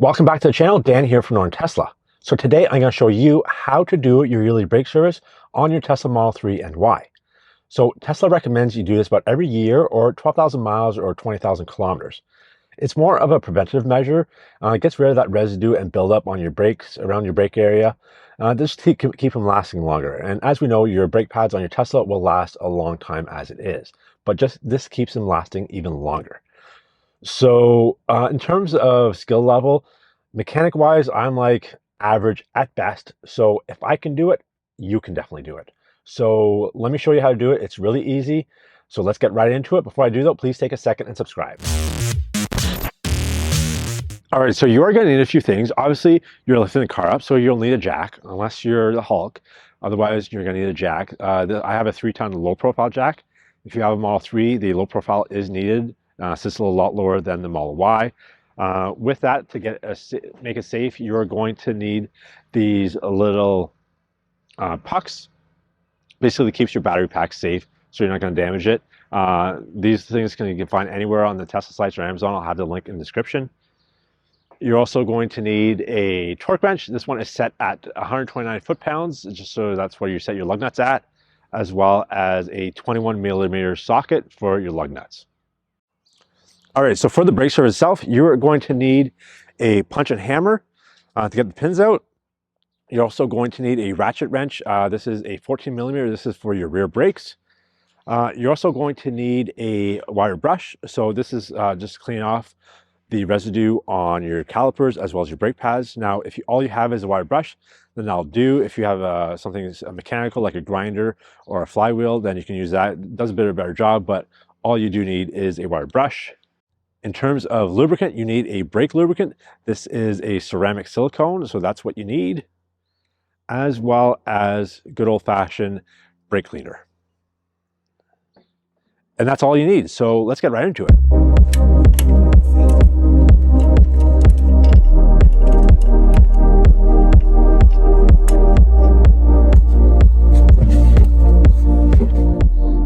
Welcome back to the channel. Dan here from Northern Tesla. So today I'm going to show you how to do your yearly brake service on your Tesla Model 3 and why. So Tesla recommends you do this about every year or 12,000 miles or 20,000 kilometers. It's more of a preventative measure. It gets rid of that residue and buildup on your brakes, around your brake area. This to keep them lasting longer. And as we know, your brake pads on your Tesla will last a long time as it is. But just this keeps them lasting even longer. So in terms of skill level, mechanic wise, I'm like average at best. So if I can do it, you can definitely do it. So let me show you how to do it. It's really easy. So let's get right into it. Before I do though, please take a second and subscribe. All right, so you are going to need a few things. Obviously, you're lifting the car up, so you'll need a jack, unless you're the Hulk. Otherwise, you're going to need a jack. I have a 3-ton low-profile jack. If you have a Model 3, the low profile is needed. Sits a lot lower than the Model Y. With that, to make it safe, you're going to need these little pucks. Basically keeps your battery pack safe, so you're not going to damage it. These things you can find anywhere on the Tesla sites or Amazon. I'll have the link in the description. You're also going to need a torque wrench. This one is set at 129 foot-pounds, just so that's where you set your lug nuts at, as well as a 21 millimeter socket for your lug nuts. All right, so for the brake service itself, you're going to need a punch and hammer to get the pins out. You're also going to need a ratchet wrench. This is a 14 millimeter. This is for your rear brakes. You're also going to need a wire brush. So this is just clean off the residue on your calipers as well as your brake pads. Now, if all you have is a wire brush, then that'll do. If you have something mechanical like a grinder or a flywheel, then you can use that. It does a bit of a better job, but all you do need is a wire brush. In terms of lubricant, you need a brake lubricant. This is a ceramic silicone, so that's what you need, as well as good old-fashioned brake cleaner. And that's all you need. So let's get right into it.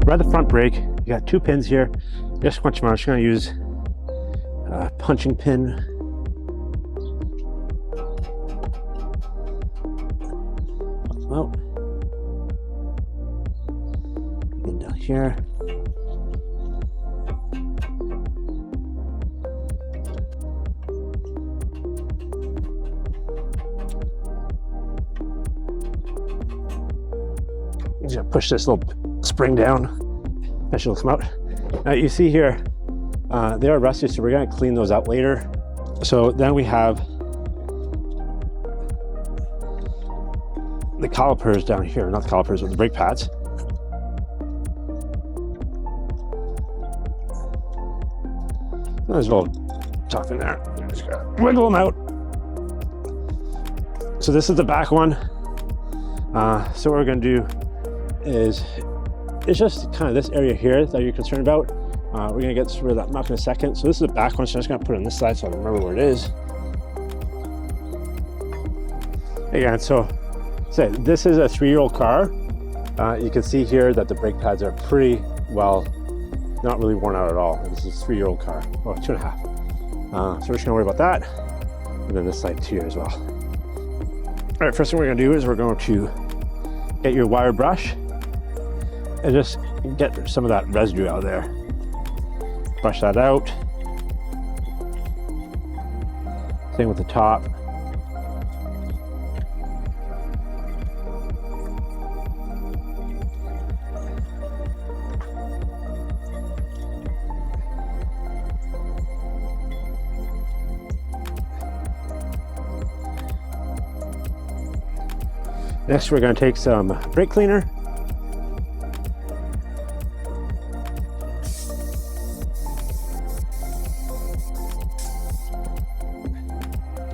Right at the front brake, you got 2 pins here. Just I'm just going to use a punching pin. Out. Get down here. Just push this little spring down. That should come out. Now you see here, they are rusty, so we're going to clean those out later. So then we have the calipers down here, not the calipers, but the brake pads. There's a little tuck in there. Just gotta wiggle them out. So this is the back one. So what we're going to do is, it's just kind of this area here that you're concerned about. We're going to get rid of that muck in a second. So this is the back one, so I'm just going to put it on this side so I remember where it is. Again, so this is a 3-year-old car. You can see here that the brake pads are pretty well, not really worn out at all. This is a 3-year-old car, well, 2.5. So we're just going to worry about that. And then this side too as well. All right, first thing we're going to do is we're going to get your wire brush and just get some of that residue out of there. Brush that out. Same with the top. Next, we're going to take some brake cleaner.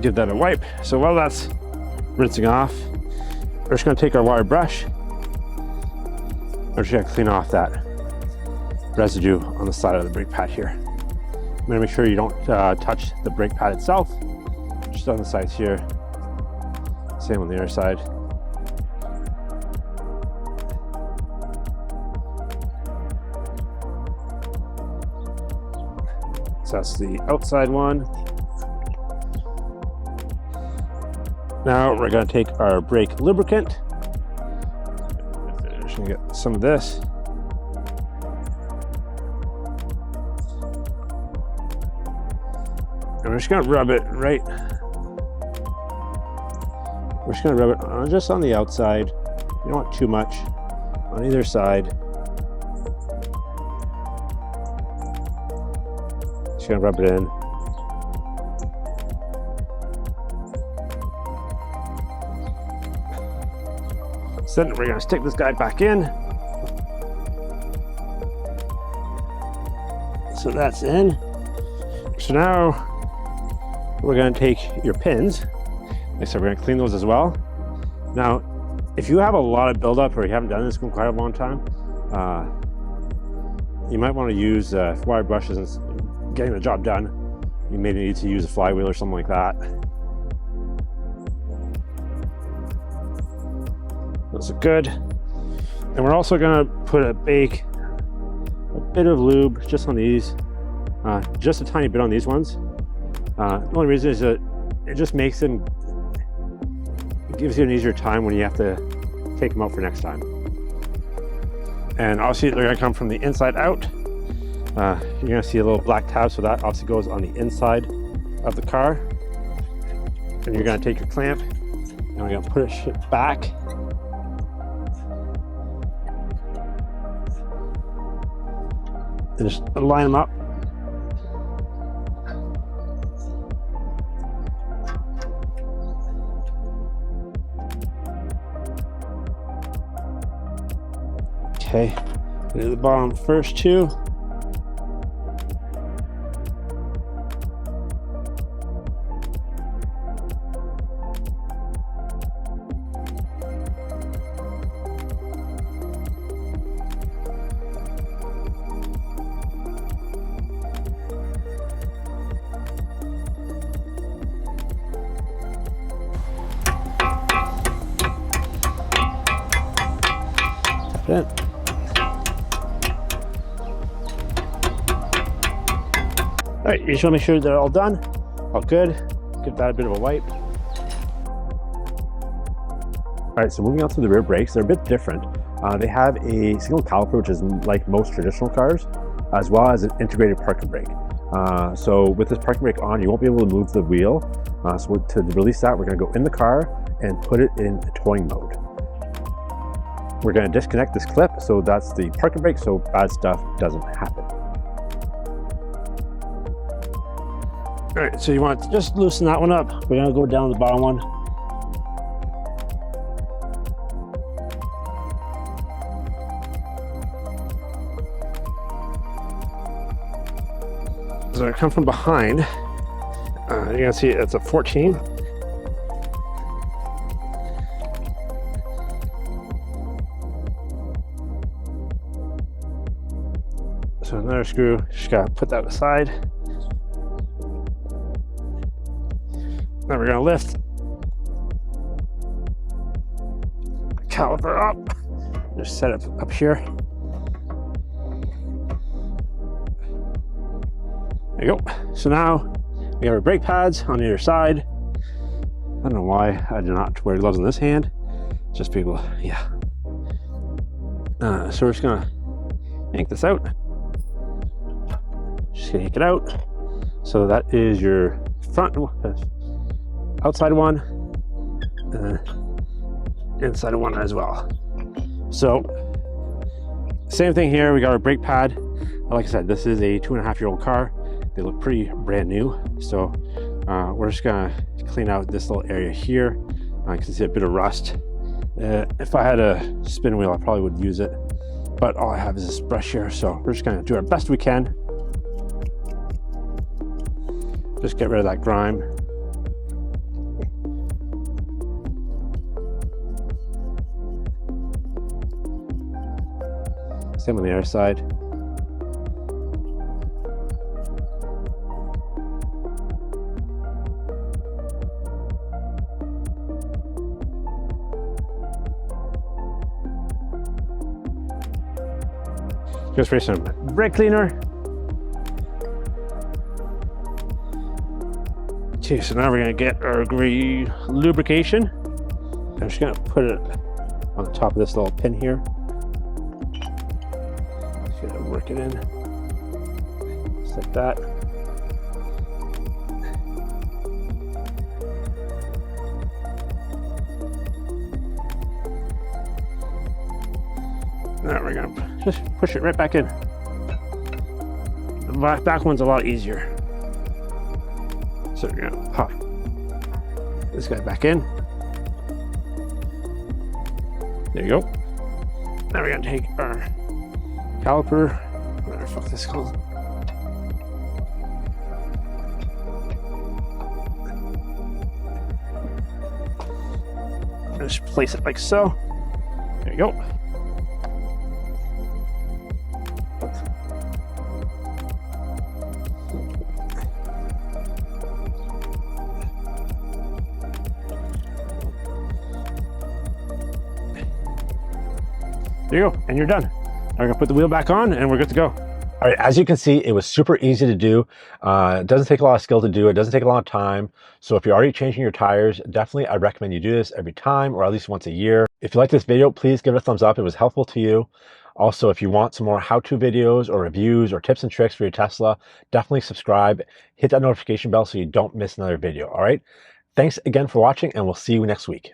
Give that a wipe. So while that's rinsing off, we're just going to take our wire brush. We're just going to clean off that residue on the side of the brake pad here. I'm going to make sure you don't touch the brake pad itself, just on the sides here. Same on the other side. So that's the outside one. Now we're going to take our brake lubricant. Just going to get some of this. And we're just going to rub it right. We're just going to rub it on, just on the outside. You don't want too much on either side. Just going to rub it in. So then we're going to stick this guy back in. So that's in. So now we're going to take your pins. Like I said, we're going to clean those as well. Now, if you have a lot of buildup or you haven't done this in quite a long time, you might want to use wire brushes and getting the job done. You may need to use a flywheel or something like that. Those are good. And we're also going to put a bit of lube just on these, just a tiny bit on these ones. The only reason is that it just makes them, it gives you an easier time when you have to take them out for next time. And obviously they're going to come from the inside out. You're going to see a little black tab, so that obviously goes on the inside of the car. And you're going to take your clamp and we're going to push it back. And just line them up. Okay, do the bottom first two. Tap it in. All right, you just want to make sure they're all done, all good. Give that a bit of a wipe. All right, so moving on to the rear brakes, they're a bit different. They have a single caliper, which is like most traditional cars, as well as an integrated parking brake. So with this parking brake on, you won't be able to move the wheel. So to release that, we're going to go in the car and put it in towing mode. We're going to disconnect this clip, so that's the parking brake, so bad stuff doesn't happen. All right, so you want to just loosen that one up. We're gonna go down the bottom one. So I come from behind. You're gonna see it's a 14. So another screw, just gotta put that aside. Then we're going to lift the caliper up, just set it up here. There you go. So now we have our brake pads on either side. I don't know why I do not wear gloves on this hand. Just people, yeah. So we're just going to yank this out. Just going to yank it out. So that is your front outside one, inside one as well. So same thing here, we got our brake pad. Like I said, this is a 2.5-year-old car. They look pretty brand new. So we're just gonna clean out this little area here. I can see a bit of rust. If I had a spin wheel, I probably would use it, but all I have is this brush here. So we're just gonna do our best we can. Just get rid of that grime. Same on the other side. Go spray some brake cleaner. Okay, so now we're gonna get our lubrication. I'm just gonna put it on the top of this little pin here. Just gonna work it in, just like that. Now we're gonna just push it right back in. The back one's a lot easier. So we're gonna pop this guy back in. There you go. Now we're gonna take our caliper. Whatever the fuck this is called. Just place it like so. There you go. There you go, and you're done. Now we're gonna put the wheel back on and we're good to go. All right, as you can see, it was super easy to do. It doesn't take a lot of skill to do. It doesn't take a lot of time. So if you're already changing your tires, definitely I recommend you do this every time or at least once a year. If you like this video, please give it a thumbs up. It was helpful to you. Also, if you want some more how-to videos or reviews or tips and tricks for your Tesla, definitely subscribe. Hit that notification bell so you don't miss another video, all right? Thanks again for watching, and we'll see you next week.